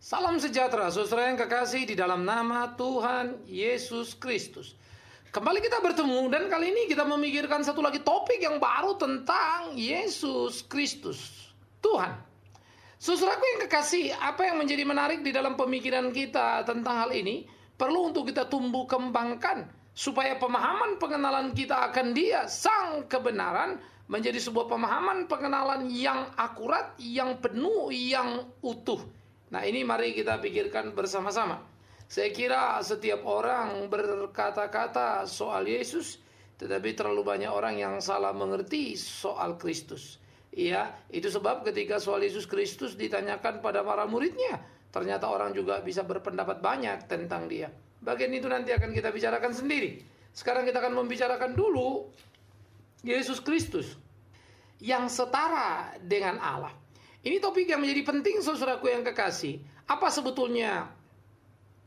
Salam sejahtera, saudara yang kekasih di dalam nama Tuhan Yesus Kristus. Kembali kita bertemu dan kali ini kita memikirkan satu lagi topik yang baru tentang Yesus Kristus, Tuhan. Saudaraku yang kekasih, apa yang menjadi menarik di dalam pemikiran kita tentang hal ini perlu untuk kita tumbuh kembangkan supaya pemahaman pengenalan kita akan Dia, Sang Kebenaran, menjadi sebuah pemahaman pengenalan yang akurat, yang penuh, yang utuh. Nah, ini mari kita pikirkan bersama-sama. Saya kira setiap orang berkata-kata soal Yesus, tetapi terlalu banyak orang yang salah mengerti soal Kristus. Ya, itu sebab ketika soal Yesus Kristus ditanyakan pada para muridnya, ternyata orang juga bisa berpendapat banyak tentang Dia. Bagian itu nanti akan kita bicarakan sendiri. Sekarang kita akan membicarakan dulu Yesus Kristus yang setara dengan Allah. Ini topik yang menjadi penting, saudaraku yang kekasih. Apa sebetulnya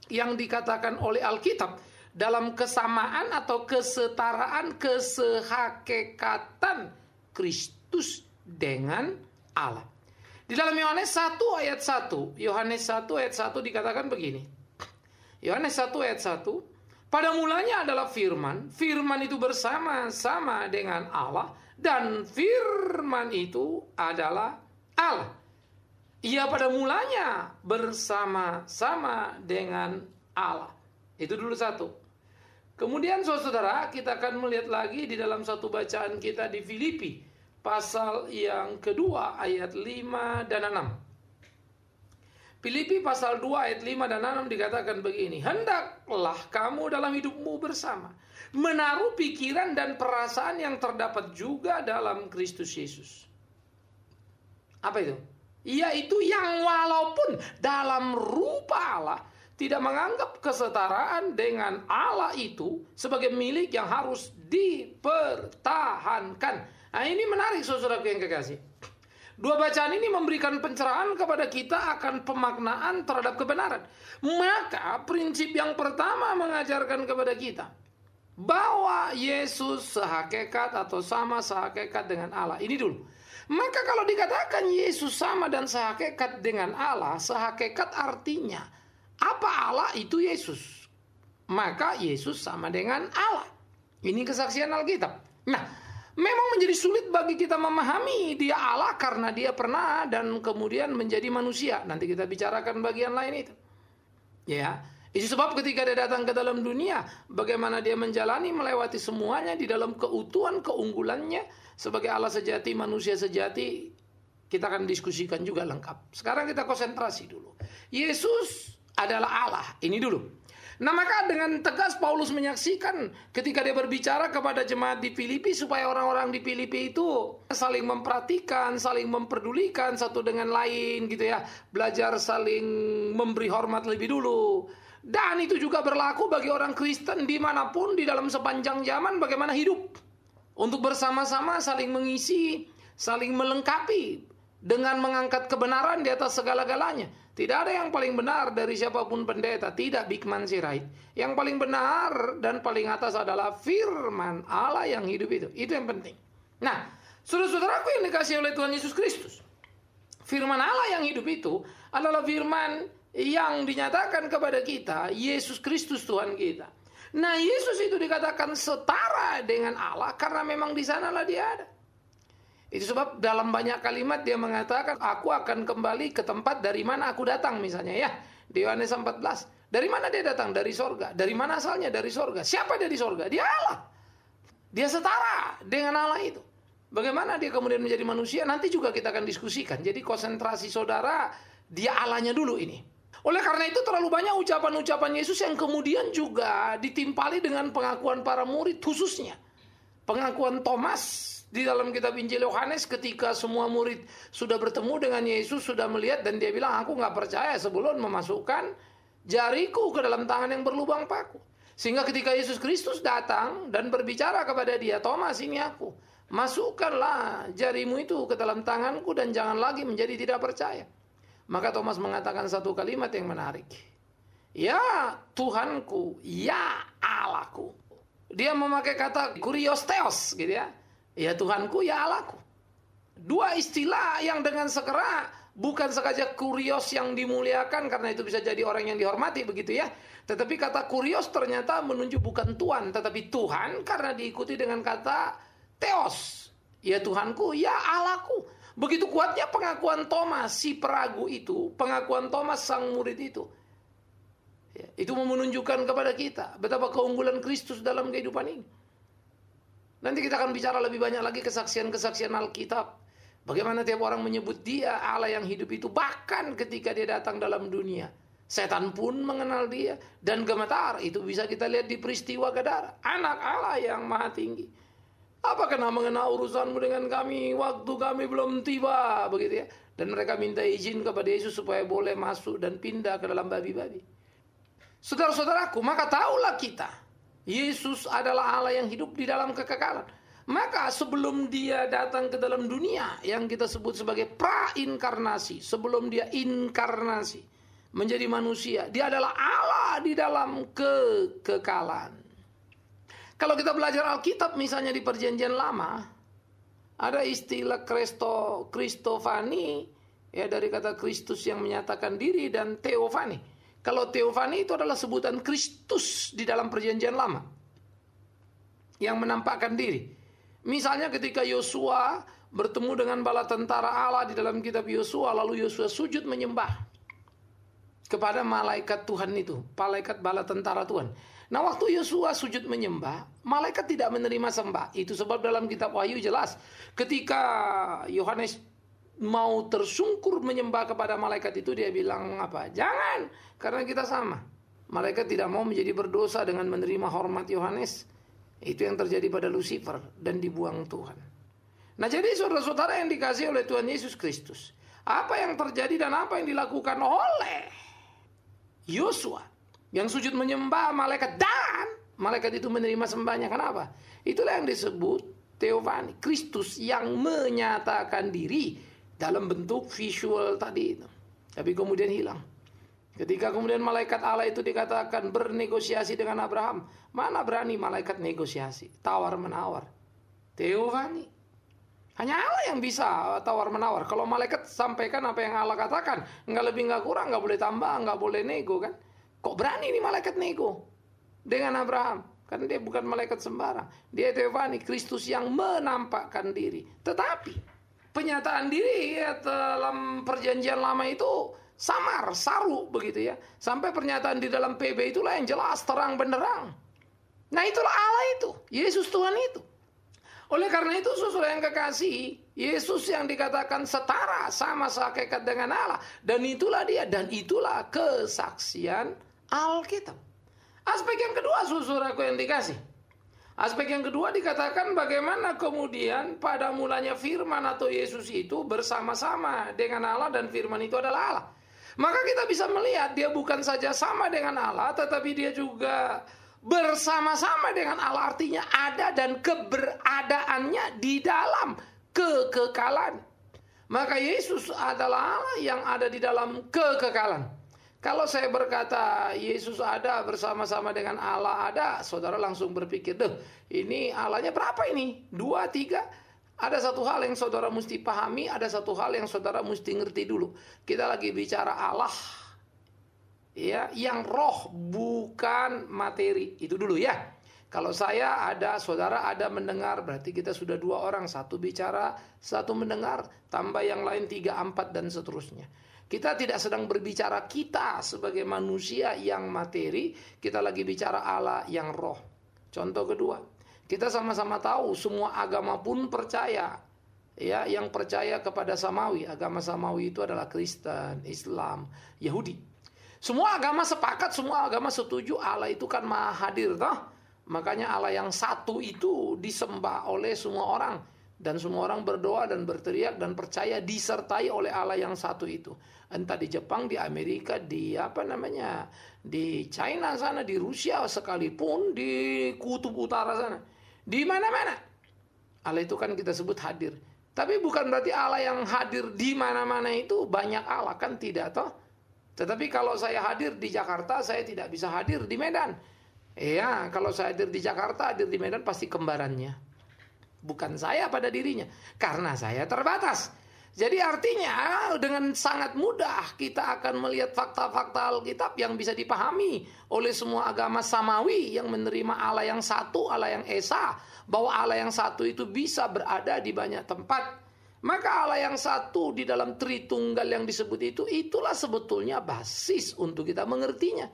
yang dikatakan oleh Alkitab dalam kesamaan atau kesetaraan, kesehakekatan Kristus dengan Allah? Di dalam Yohanes 1 ayat 1, Yohanes 1 ayat 1 dikatakan begini. Yohanes 1 ayat 1, pada mulanya adalah firman, firman itu bersama-sama dengan Allah, dan firman itu adalah Allah. Ia pada mulanya bersama-sama dengan Allah. Itu dulu satu. Kemudian saudara, kita akan melihat lagi di dalam satu bacaan kita di Filipi, pasal yang kedua ayat 5 dan 6. Filipi pasal 2 ayat 5 dan 6 dikatakan begini, hendaklah kamu dalam hidupmu bersama menaruh pikiran dan perasaan yang terdapat juga dalam Kristus Yesus. Apa itu? Yaitu yang walaupun dalam rupa Allah tidak menganggap kesetaraan dengan Allah itu sebagai milik yang harus dipertahankan. Nah, ini menarik saudara yang kekasih. Dua bacaan ini memberikan pencerahan kepada kita akan pemaknaan terhadap kebenaran. Maka prinsip yang pertama mengajarkan kepada kita bahwa Yesus sehakikat atau sama sehakikat dengan Allah. Ini dulu. Maka kalau dikatakan Yesus sama dan sehakikat dengan Allah, sehakikat artinya apa Allah itu Yesus. Maka Yesus sama dengan Allah. Ini kesaksian Alkitab. Nah, memang menjadi sulit bagi kita memahami Dia Allah karena Dia pernah dan kemudian menjadi manusia. Nanti kita bicarakan bagian lain itu. Ya, itu sebab ketika Dia datang ke dalam dunia, bagaimana Dia menjalani melewati semuanya di dalam keutuhan keunggulannya sebagai Allah sejati, manusia sejati, kita akan diskusikan juga lengkap. Sekarang kita konsentrasi dulu. Yesus adalah Allah. Ini dulu. Nah, maka dengan tegas Paulus menyaksikan ketika dia berbicara kepada jemaat di Filipi supaya orang-orang di Filipi itu saling memperhatikan, saling memperdulikan satu dengan lain gitu ya. Belajar saling memberi hormat lebih dulu. Dan itu juga berlaku bagi orang Kristen dimanapun di dalam sepanjang zaman bagaimana hidup. Untuk bersama-sama saling mengisi, saling melengkapi dengan mengangkat kebenaran di atas segala-galanya. Tidak ada yang paling benar dari siapapun pendeta. Tidak big man sirait. Yang paling benar dan paling atas adalah firman Allah yang hidup itu. Itu yang penting. Nah, saudara-saudaraku yang dikasihi oleh Tuhan Yesus Kristus, firman Allah yang hidup itu adalah firman yang dinyatakan kepada kita, Yesus Kristus Tuhan kita. Nah, Yesus itu dikatakan setara dengan Allah karena memang di sanalah Dia ada. Itu sebab dalam banyak kalimat Dia mengatakan, aku akan kembali ke tempat dari mana aku datang misalnya ya. Di Yohanes 14. Dari mana Dia datang? Dari sorga. Dari mana asalnya? Dari sorga. Siapa Dia di sorga? Dia Allah. Dia setara dengan Allah itu. Bagaimana Dia kemudian menjadi manusia? Nanti juga kita akan diskusikan. Jadi konsentrasi saudara, Dia Allahnya dulu ini. Oleh karena itu terlalu banyak ucapan-ucapan Yesus yang kemudian juga ditimpali dengan pengakuan para murid khususnya. Pengakuan Thomas di dalam kitab Injil Yohanes ketika semua murid sudah bertemu dengan Yesus, sudah melihat dan dia bilang, aku gak percaya sebelum memasukkan jariku ke dalam tangan yang berlubang paku. Sehingga ketika Yesus Kristus datang dan berbicara kepada dia, Thomas ini aku. Masukkanlah jarimu itu ke dalam tanganku dan jangan lagi menjadi tidak percaya. Maka Thomas mengatakan satu kalimat yang menarik. Ya Tuhanku, ya Allahku. Dia memakai kata kurios theos gitu ya. Ya Tuhanku, ya Allahku. Dua istilah yang dengan segera Bukan sengaja kurios yang dimuliakan karena itu bisa jadi orang yang dihormati begitu ya. Tetapi kata kurios ternyata menunjuk bukan Tuhan, tetapi Tuhan karena diikuti dengan kata Theos. Ya Tuhanku, ya Allahku. Begitu kuatnya pengakuan Thomas si peragu itu, pengakuan Thomas sang murid itu. Ya, itu menunjukkan kepada kita betapa keunggulan Kristus dalam kehidupan ini. Nanti kita akan bicara lebih banyak lagi kesaksian-kesaksian Alkitab. Bagaimana tiap orang menyebut dia Allah yang hidup itu. Bahkan ketika dia datang dalam dunia, setan pun mengenal dia. Dan gemetar, itu bisa kita lihat di peristiwa Gadara. Anak Allah yang maha tinggi. Apa kena mengenal urusanmu dengan kami waktu kami belum tiba, begitu ya. Dan mereka minta izin kepada Yesus supaya boleh masuk dan pindah ke dalam babi-babi. Saudara-saudaraku, maka tahulah kita, Yesus adalah Allah yang hidup di dalam kekekalan. Maka sebelum dia datang ke dalam dunia yang kita sebut sebagai prainkarnasi, sebelum dia inkarnasi menjadi manusia, dia adalah Allah di dalam kekekalan. Kalau kita belajar Alkitab misalnya di Perjanjian Lama, ada istilah Kristofani, ya dari kata Kristus yang menyatakan diri, dan Theofani. Kalau Theofani itu adalah sebutan Kristus di dalam Perjanjian Lama yang menampakkan diri. Misalnya ketika Yosua bertemu dengan bala tentara Allah di dalam kitab Yosua, lalu Yosua sujud menyembah kepada malaikat Tuhan itu, malaikat bala tentara Tuhan. Nah, waktu Yosua sujud menyembah, malaikat tidak menerima sembah. Itu sebab dalam kitab Wahyu jelas, ketika Yohanes mau tersungkur menyembah kepada malaikat itu, dia bilang apa? Jangan, karena kita sama. Malaikat tidak mau menjadi berdosa dengan menerima hormat Yohanes. Itu yang terjadi pada Lucifer dan dibuang Tuhan. Nah, jadi saudara-saudara yang dikasihi oleh Tuhan Yesus Kristus, apa yang terjadi dan apa yang dilakukan oleh Yosua yang sujud menyembah malaikat, dan malaikat itu menerima sembahnya. Kenapa? Itulah yang disebut Theofani, Kristus yang menyatakan diri dalam bentuk visual tadi itu, tapi kemudian hilang. Ketika kemudian malaikat Allah itu dikatakan bernegosiasi dengan Abraham, mana berani malaikat negosiasi, tawar-menawar. Theofani. Hanya Allah yang bisa tawar-menawar. Kalau malaikat sampaikan apa yang Allah katakan, nggak lebih nggak kurang, nggak boleh tambah, nggak boleh nego kan. Kok berani nih malaikat nego dengan Abraham? Karena dia bukan malaikat sembarang. Dia Theofani, Kristus yang menampakkan diri. Tetapi penyataan diri ya, dalam Perjanjian Lama itu samar, saru begitu ya. Sampai pernyataan di dalam PB itulah yang jelas, terang benderang. Nah, itulah Allah itu, Yesus Tuhan itu. Oleh karena itu, saudara yang kekasih, Yesus yang dikatakan setara, sama sehakikat dengan Allah. Dan itulah dia, dan itulah kesaksian Alkitab. Aspek yang kedua, saudaraku yang dikasih. Aspek yang kedua dikatakan bagaimana kemudian pada mulanya firman atau Yesus itu bersama-sama dengan Allah, dan firman itu adalah Allah. Maka kita bisa melihat dia bukan saja sama dengan Allah, tetapi dia juga bersama-sama dengan Allah. Artinya ada dan keberadaannya di dalam kekekalan. Maka Yesus adalah Allah yang ada di dalam kekekalan. Kalau saya berkata Yesus ada bersama-sama dengan Allah ada, saudara langsung berpikir, deh ini Allahnya berapa ini? 2, 3? Ada satu hal yang saudara mesti pahami, ada satu hal yang saudara mesti ngerti dulu. Kita lagi bicara Allah, ya, yang roh bukan materi. Itu dulu ya. Kalau saya ada, saudara ada mendengar, berarti kita sudah 2 orang, 1 bicara, 1 mendengar, tambah yang lain 3, 4 dan seterusnya. Kita tidak sedang berbicara kita sebagai manusia yang materi, kita lagi bicara Allah yang roh. Contoh kedua, kita sama-sama tahu semua agama pun percaya, ya, yang percaya kepada samawi. Agama samawi itu adalah Kristen, Islam, Yahudi. Semua agama sepakat, semua agama setuju Allah itu kan maha hadir, toh? Makanya Allah yang satu itu disembah oleh semua orang, dan semua orang berdoa dan berteriak dan percaya disertai oleh Allah yang satu itu. Entah di Jepang, di Amerika, di di China sana, di Rusia sekalipun, di kutub utara sana, di mana-mana Allah itu kan kita sebut hadir. Tapi bukan berarti Allah yang hadir di mana-mana itu banyak Allah, kan tidak toh. Tetapi kalau saya hadir di Jakarta, saya tidak bisa hadir di Medan. Ya, kalau saya hadir di Jakarta, hadir di Medan pasti kembarannya. Bukan saya pada dirinya, karena saya terbatas. Jadi artinya dengan sangat mudah kita akan melihat fakta-fakta Alkitab yang bisa dipahami oleh semua agama samawi yang menerima Allah yang satu, Allah yang esa, bahwa Allah yang satu itu bisa berada di banyak tempat. Maka Allah yang satu di dalam Tritunggal yang disebut itu, itulah sebetulnya basis untuk kita mengertinya.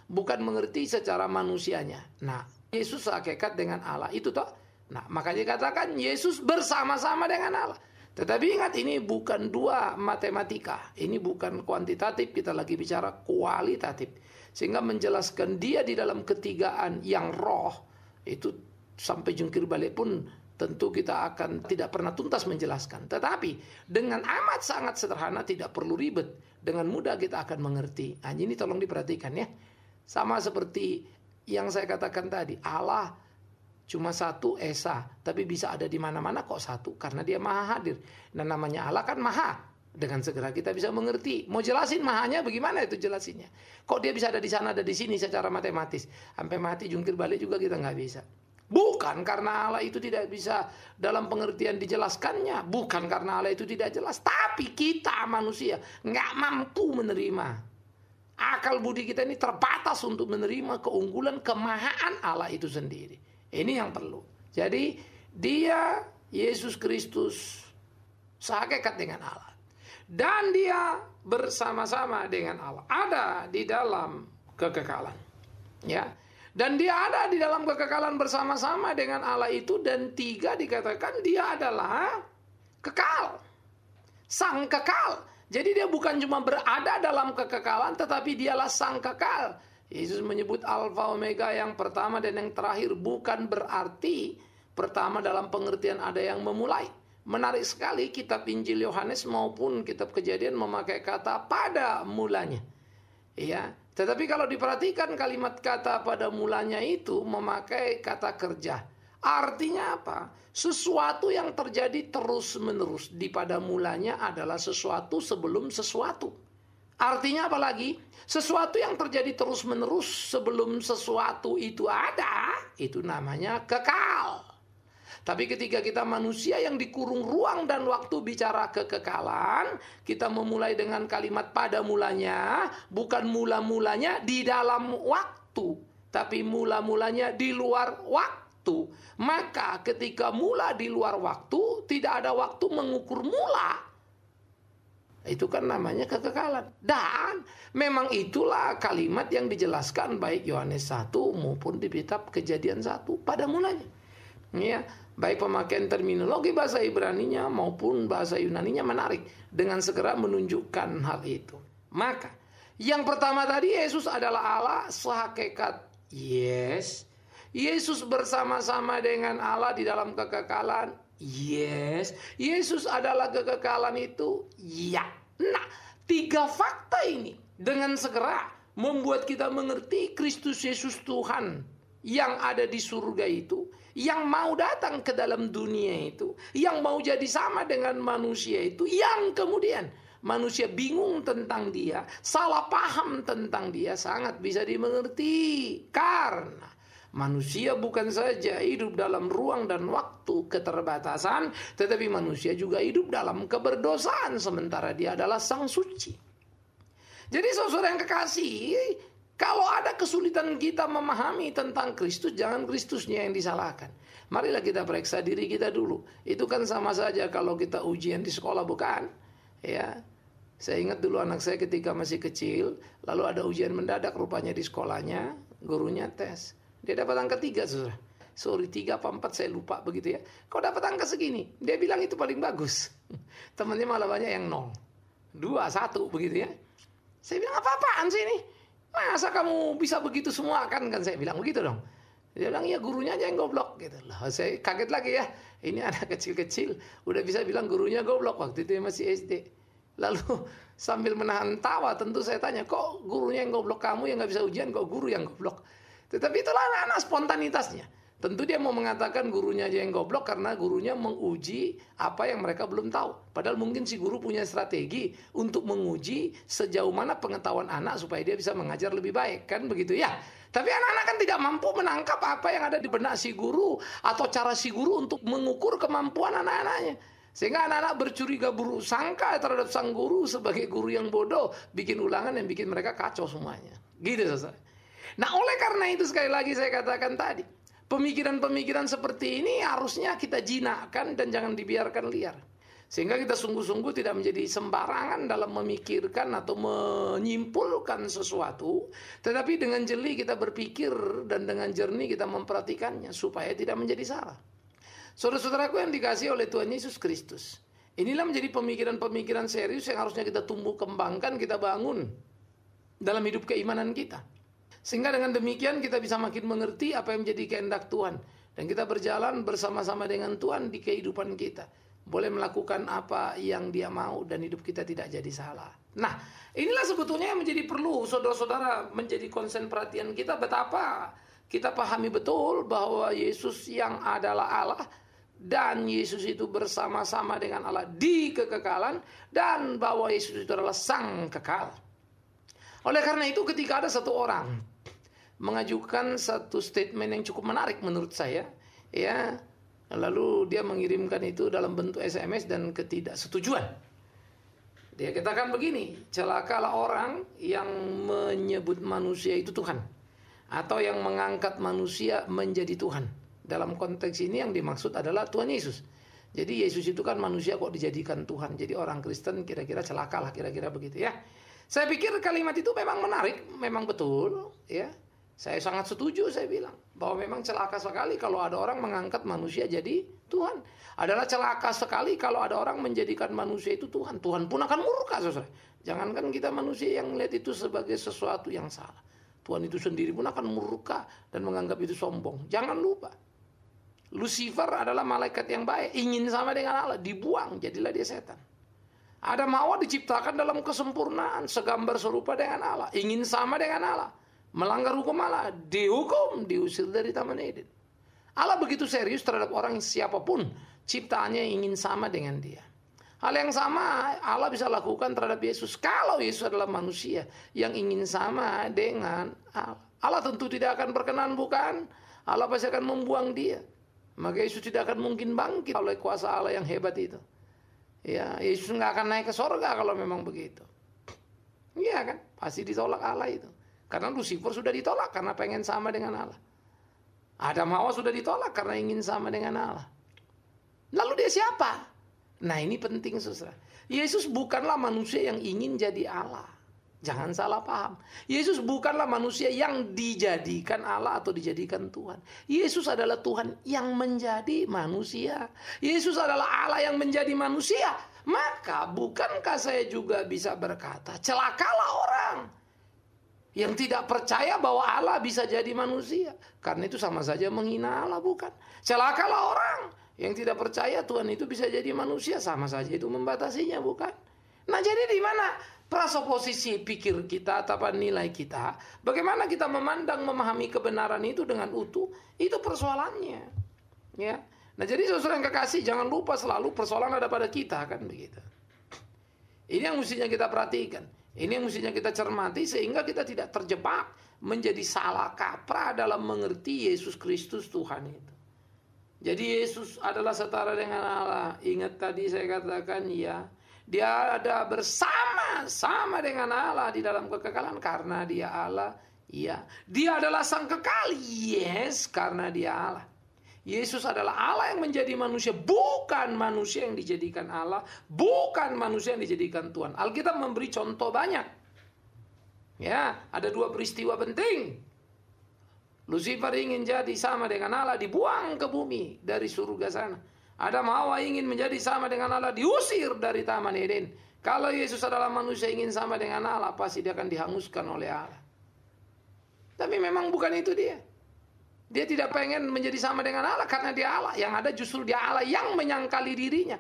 Bukan mengerti secara manusianya. Nah, Yesus hakikat dengan Allah itu toh. Nah, makanya katakan Yesus bersama-sama dengan Allah. Tetapi ingat, ini bukan dua matematika. Ini bukan kuantitatif, kita lagi bicara kualitatif. Sehingga menjelaskan dia di dalam ketigaan yang roh, itu sampai jungkir balik pun tentu kita akan tidak pernah tuntas menjelaskan. Tetapi dengan amat sangat sederhana, tidak perlu ribet. Dengan mudah kita akan mengerti. Nah, ini tolong diperhatikan ya. Sama seperti yang saya katakan tadi, Allah cuma satu esa, tapi bisa ada di mana-mana kok satu, karena dia maha hadir. Dan namanya Allah kan maha. Dengan segera kita bisa mengerti. Mau jelasin mahanya bagaimana itu jelasinnya? Kok dia bisa ada di sana, ada di sini secara matematis? Sampai mati jungkir balik juga kita nggak bisa. Bukan karena Allah itu tidak bisa dalam pengertian dijelaskannya. Bukan karena Allah itu tidak jelas. Tapi kita manusia nggak mampu menerima. Akal budi kita ini terbatas untuk menerima keunggulan kemahaan Allah itu sendiri. Ini yang perlu. Jadi dia, Yesus Kristus, sehakikat dengan Allah. Dan dia bersama-sama dengan Allah. Ada di dalam kekekalan. Ya. Dan dia ada di dalam kekekalan bersama-sama dengan Allah itu. Dan tiga dikatakan dia adalah kekal. Sang kekal. Jadi dia bukan cuma berada dalam kekekalan, tetapi dialah sang kekal. Yesus menyebut Alfa Omega, yang pertama dan yang terakhir. Bukan berarti pertama dalam pengertian ada yang memulai. Menarik sekali kitab Injil Yohanes maupun kitab Kejadian memakai kata pada mulanya. Ya, tetapi kalau diperhatikan kalimat kata pada mulanya itu memakai kata kerja. Artinya apa? Sesuatu yang terjadi terus-menerus. Di pada mulanya adalah sesuatu sebelum sesuatu. Artinya apa lagi? Sesuatu yang terjadi terus-menerus sebelum sesuatu itu ada, itu namanya kekal. Tapi ketika kita manusia yang dikurung ruang dan waktu bicara kekekalan, kita memulai dengan kalimat pada mulanya, bukan mula-mulanya di dalam waktu, tapi mula-mulanya di luar waktu. Maka ketika mula di luar waktu, tidak ada waktu mengukur mula. Itu kan namanya kekekalan. Dan memang itulah kalimat yang dijelaskan baik Yohanes 1 maupun di kitab Kejadian 1 pada mulanya. Ya, baik pemakaian terminologi bahasa Ibraninya maupun bahasa Yunaninya menarik dengan segera menunjukkan hal itu. Maka yang pertama tadi, Yesus adalah Allah sehakikat. Yes. Yesus bersama-sama dengan Allah di dalam kekekalan. Yes. Yesus adalah kekekalan itu. Ya. Nah, tiga fakta ini dengan segera membuat kita mengerti Kristus Yesus Tuhan yang ada di surga itu, yang mau datang ke dalam dunia itu, yang mau jadi sama dengan manusia itu, yang kemudian manusia bingung tentang dia, salah paham tentang dia, sangat bisa dimengerti. Karena manusia bukan saja hidup dalam ruang dan waktu keterbatasan, tetapi manusia juga hidup dalam keberdosaan, sementara dia adalah sang suci. Jadi saudara yang kekasih, kalau ada kesulitan kita memahami tentang Kristus, jangan Kristusnya yang disalahkan. Marilah kita periksa diri kita dulu. Itu kan sama saja kalau kita ujian di sekolah, bukan? Ya, saya ingat dulu anak saya ketika masih kecil, lalu ada ujian mendadak rupanya di sekolahnya, gurunya tes. Dia dapat angka 3, saudara. Sorry, 3 apa 4 saya lupa begitu ya. Kau dapat angka segini? Dia bilang itu paling bagus. Temannya malah banyak yang 0. 2, 1 begitu ya. Saya bilang, apa-apaan sih ini? Masa kamu bisa begitu semua kan saya bilang begitu dong. Dia bilang, ya gurunya aja yang goblok gitu loh. Saya kaget lagi ya. Ini anak kecil-kecil udah bisa bilang gurunya goblok, waktu itu masih SD. Lalu sambil menahan tawa tentu saya tanya, kok gurunya yang goblok, kamu yang gak bisa ujian, kok guru yang goblok? Tetapi itulah anak-anak spontanitasnya. Tentu dia mau mengatakan gurunya aja yang goblok karena gurunya menguji apa yang mereka belum tahu. Padahal mungkin si guru punya strategi untuk menguji sejauh mana pengetahuan anak supaya dia bisa mengajar lebih baik. Kan begitu ya? Tapi anak-anak kan tidak mampu menangkap apa yang ada di benak si guru atau cara si guru untuk mengukur kemampuan anak-anaknya. Sehingga anak-anak bercuriga buruk sangka terhadap sang guru sebagai guru yang bodoh, bikin ulangan yang bikin mereka kacau semuanya. Gitu saudara. Nah, oleh karena itu sekali lagi saya katakan tadi, pemikiran-pemikiran seperti ini harusnya kita jinakkan dan jangan dibiarkan liar. Sehingga kita sungguh-sungguh tidak menjadi sembarangan dalam memikirkan atau menyimpulkan sesuatu, tetapi dengan jeli kita berpikir dan dengan jernih kita memperhatikannya supaya tidak menjadi salah. Saudara-saudaraku yang dikasihi oleh Tuhan Yesus Kristus, inilah menjadi pemikiran-pemikiran serius yang harusnya kita tumbuh kembangkan, kita bangun dalam hidup keimanan kita. Sehingga dengan demikian kita bisa makin mengerti apa yang menjadi kehendak Tuhan. Dan kita berjalan bersama-sama dengan Tuhan di kehidupan kita. Boleh melakukan apa yang Dia mau dan hidup kita tidak jadi salah. Nah, inilah sebetulnya yang menjadi perlu saudara-saudara menjadi konsen perhatian kita, betapa kita pahami betul bahwa Yesus yang adalah Allah dan Yesus itu bersama-sama dengan Allah di kekekalan, dan bahwa Yesus itu adalah sang kekal. Oleh karena itu ketika ada satu orang mengajukan satu statement yang cukup menarik menurut saya, ya, lalu dia mengirimkan itu dalam bentuk SMS dan ketidaksetujuan. Dia katakan begini, celakalah orang yang menyebut manusia itu Tuhan, atau yang mengangkat manusia menjadi Tuhan. Dalam konteks ini yang dimaksud adalah Tuhan Yesus. Jadi Yesus itu kan manusia kok dijadikan Tuhan. Jadi orang Kristen kira-kira celakalah, kira-kira begitu ya. Saya pikir kalimat itu memang menarik, memang betul ya. Saya sangat setuju, saya bilang bahwa memang celaka sekali kalau ada orang mengangkat manusia jadi Tuhan. Adalah celaka sekali kalau ada orang menjadikan manusia itu Tuhan. Tuhan pun akan murka, saudara. Jangankan kita manusia yang melihat itu sebagai sesuatu yang salah. Tuhan itu sendiri pun akan murka dan menganggap itu sombong. Jangan lupa, Lucifer adalah malaikat yang baik, ingin sama dengan Allah, dibuang, jadilah dia setan. Adam Hawa diciptakan dalam kesempurnaan, segambar serupa dengan Allah, ingin sama dengan Allah, melanggar hukum Allah, dihukum, diusir dari Taman Eden. Allah begitu serius terhadap orang siapapun ciptaannya yang ingin sama dengan dia. Hal yang sama Allah bisa lakukan terhadap Yesus. Kalau Yesus adalah manusia yang ingin sama dengan Allah, Allah tentu tidak akan berkenan, bukan? Allah pasti akan membuang dia. Maka Yesus tidak akan mungkin bangkit oleh kuasa Allah yang hebat itu. Ya, Yesus nggak akan naik ke sorga kalau memang begitu. Iya kan? Pasti ditolak Allah itu. Karena Lucifer sudah ditolak karena pengen sama dengan Allah. Adam Hawa sudah ditolak karena ingin sama dengan Allah. Lalu dia siapa? Nah, ini penting, saudara. Yesus bukanlah manusia yang ingin jadi Allah. Jangan salah paham. Yesus bukanlah manusia yang dijadikan Allah atau dijadikan Tuhan. Yesus adalah Tuhan yang menjadi manusia. Yesus adalah Allah yang menjadi manusia. Maka bukankah saya juga bisa berkata, celakalah orang yang tidak percaya bahwa Allah bisa jadi manusia. Karena itu sama saja menghina Allah, bukan? Celakalah orang yang tidak percaya Tuhan itu bisa jadi manusia, sama saja itu membatasinya, bukan? Nah, jadi di mana prasoposisi pikir kita atau nilai kita, bagaimana kita memandang, memahami kebenaran itu dengan utuh, itu persoalannya. Ya. Nah, jadi saudara yang kekasih, jangan lupa selalu persoalan ada pada kita, kan begitu. Ini yang mestinya kita perhatikan, ini yang mestinya kita cermati sehingga kita tidak terjebak menjadi salah kaprah dalam mengerti Yesus Kristus Tuhan itu. Jadi Yesus adalah setara dengan Allah. Ingat tadi saya katakan ya, Dia ada bersama-sama dengan Allah di dalam kekekalan karena Dia Allah. Ya, Dia adalah sang kekal. Yes, karena Dia Allah. Yesus adalah Allah yang menjadi manusia, bukan manusia yang dijadikan Allah, bukan manusia yang dijadikan Tuhan. Alkitab memberi contoh banyak. Ya, ada dua peristiwa penting. Lucifer ingin jadi sama dengan Allah, dibuang ke bumi dari surga sana. Adam Hawa ingin menjadi sama dengan Allah, diusir dari Taman Eden. Kalau Yesus adalah manusia ingin sama dengan Allah, pasti dia akan dihanguskan oleh Allah. Tapi memang bukan itu dia. Dia tidak pengen menjadi sama dengan Allah karena dia Allah. Yang ada justru dia Allah yang menyangkali dirinya.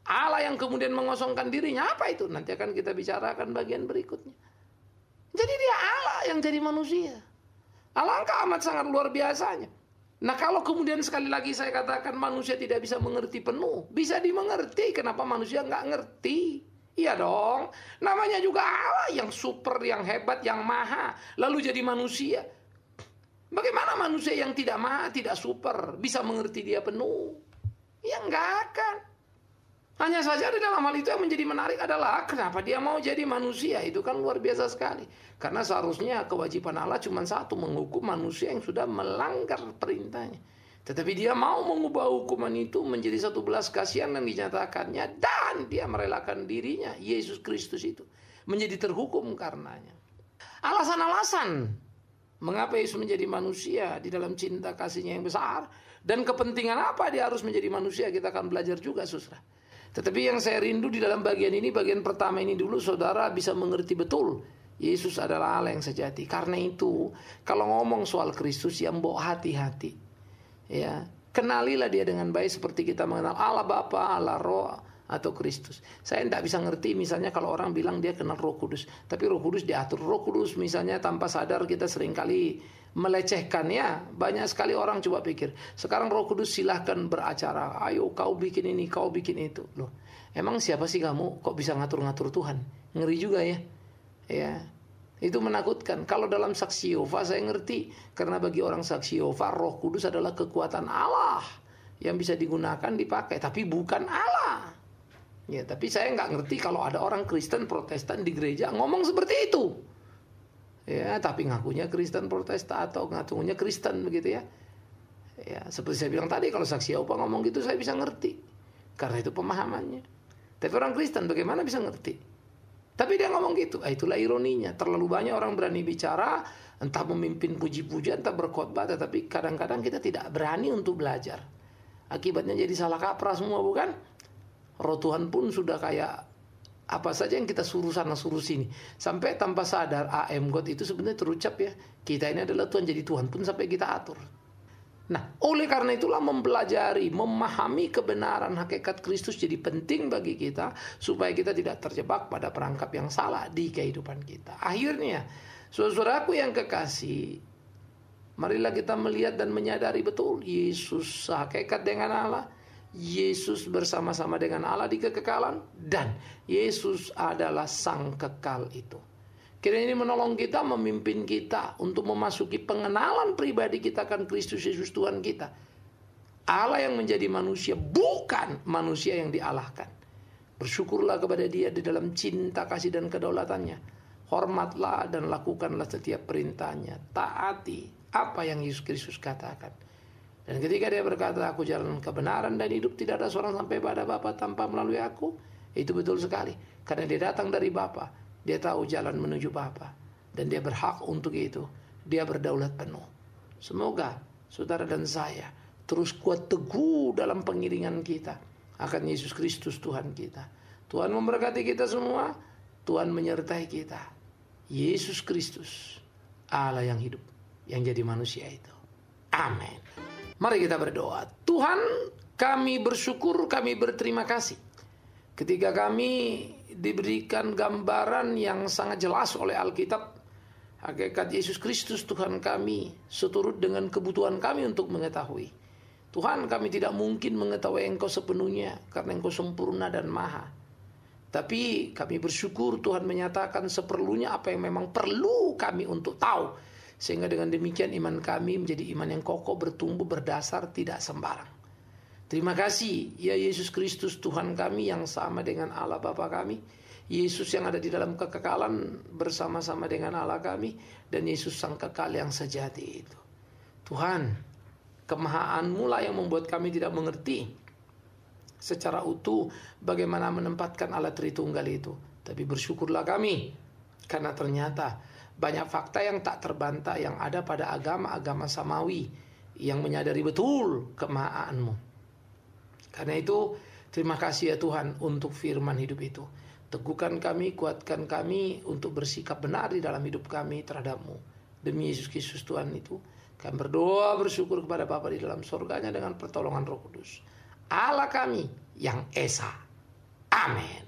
Allah yang kemudian mengosongkan dirinya. Apa itu? Nanti akan kita bicarakan bagian berikutnya. Jadi dia Allah yang jadi manusia. Alangkah amat sangat luar biasanya. Nah, kalau kemudian sekali lagi saya katakan manusia tidak bisa mengerti penuh, bisa dimengerti. Kenapa manusia nggak ngerti? Iya dong, namanya juga Allah yang super, yang hebat, yang maha, lalu jadi manusia. Bagaimana manusia yang tidak maha, tidak super, bisa mengerti Dia penuh? Ya nggak akan. Hanya saja di dalam hal itu yang menjadi menarik adalah kenapa dia mau jadi manusia. Itu kan luar biasa sekali. Karena seharusnya kewajiban Allah cuma satu, menghukum manusia yang sudah melanggar perintahnya. Tetapi dia mau mengubah hukuman itu menjadi satu belas kasihan yang dinyatakannya. Dan dia merelakan dirinya, Yesus Kristus itu, menjadi terhukum karenanya. Alasan-alasan mengapa Yesus menjadi manusia di dalam cinta kasihnya yang besar. Dan kepentingan apa dia harus menjadi manusia, kita akan belajar juga, saudara. Tetapi yang saya rindu di dalam bagian ini, bagian pertama ini dulu, saudara bisa mengerti betul Yesus adalah Allah yang sejati. Karena itu, kalau ngomong soal Kristus, yang bawa hati-hati. Ya, kenalilah dia dengan baik seperti kita mengenal Allah Bapa, Allah Roh, atau Kristus. Saya tidak bisa ngerti misalnya kalau orang bilang dia kenal Roh Kudus, tapi Roh Kudus diatur. Roh Kudus misalnya tanpa sadar kita seringkali melecehkan ya. Banyak sekali orang coba pikir, sekarang Roh Kudus silahkan beracara, ayo kau bikin ini, kau bikin itu. Loh, emang siapa sih kamu kok bisa ngatur-ngatur Tuhan? Ngeri juga ya. Ya, itu menakutkan. Kalau dalam saksi Yehova saya ngerti, karena bagi orang saksi Yehova Roh Kudus adalah kekuatan Allah yang bisa digunakan, dipakai, tapi bukan Allah. Ya, tapi saya nggak ngerti kalau ada orang Kristen Protestan di gereja ngomong seperti itu. Ya, tapi ngakunya Kristen Protestan atau ngakunya Kristen begitu ya. Ya, seperti saya bilang tadi, kalau saksi Yehova ngomong gitu saya bisa ngerti, karena itu pemahamannya. Tapi orang Kristen bagaimana bisa ngerti? Tapi dia ngomong gitu. Itulah ironinya. Terlalu banyak orang berani bicara, entah memimpin puji-pujian, entah berkhotbah, tetapi kadang-kadang kita tidak berani untuk belajar. Akibatnya jadi salah kaprah semua, bukan? Roh Tuhan pun sudah kayak apa saja yang kita suruh sana suruh sini, sampai tanpa sadar AM God itu sebenarnya terucap ya. Kita ini adalah Tuhan, jadi Tuhan pun sampai kita atur. Nah, oleh karena itulah mempelajari, memahami kebenaran hakikat Kristus jadi penting bagi kita, supaya kita tidak terjebak pada perangkap yang salah di kehidupan kita. Akhirnya, saudaraku yang kekasih, marilah kita melihat dan menyadari betul Yesus hakikat dengan Allah, Yesus bersama-sama dengan Allah di kekekalan, dan Yesus adalah sang kekal itu. Kiranya ini menolong kita, memimpin kita untuk memasuki pengenalan pribadi kita akan Kristus Yesus Tuhan kita. Allah yang menjadi manusia, bukan manusia yang dialahkan. Bersyukurlah kepada Dia di dalam cinta, kasih, dan kedaulatannya. Hormatlah dan lakukanlah setiap perintahnya. Taati apa yang Yesus Kristus katakan. Dan ketika Dia berkata, aku jalan kebenaran dan hidup, tidak ada seorang sampai pada Bapa tanpa melalui aku. Itu betul sekali. Karena Dia datang dari Bapa. Dia tahu jalan menuju Bapa. Dan Dia berhak untuk itu. Dia berdaulat penuh. Semoga saudara dan saya terus kuat teguh dalam pengiringan kita akan Yesus Kristus Tuhan kita. Tuhan memberkati kita semua. Tuhan menyertai kita. Yesus Kristus, Allah yang hidup, yang jadi manusia itu. Amin. Mari kita berdoa. Tuhan, kami bersyukur, kami berterima kasih ketika kami diberikan gambaran yang sangat jelas oleh Alkitab, hakikat Yesus Kristus Tuhan kami, seturut dengan kebutuhan kami untuk mengetahui. Tuhan, kami tidak mungkin mengetahui Engkau sepenuhnya, karena Engkau sempurna dan maha. Tapi kami bersyukur Tuhan menyatakan seperlunya apa yang memang perlu kami untuk tahu. Sehingga dengan demikian iman kami menjadi iman yang kokoh, bertumbuh, berdasar, tidak sembarang. Terima kasih ya Yesus Kristus Tuhan kami yang sama dengan Allah Bapa kami. Yesus yang ada di dalam kekekalan bersama-sama dengan Allah kami. Dan Yesus sang kekal yang sejati itu. Tuhan, kemahaan-Mu lah yang membuat kami tidak mengerti secara utuh bagaimana menempatkan Allah Tritunggal itu. Tapi bersyukurlah kami, karena ternyata banyak fakta yang tak terbantah yang ada pada agama-agama samawi yang menyadari betul kemahaan-Mu. Karena itu, terima kasih ya Tuhan untuk firman hidup itu. Teguhkan kami, kuatkan kami untuk bersikap benar di dalam hidup kami terhadap-Mu. Demi Yesus Kristus Tuhan itu, kami berdoa bersyukur kepada Bapa di dalam surganya dengan pertolongan Roh Kudus, Allah kami yang esa. Amin.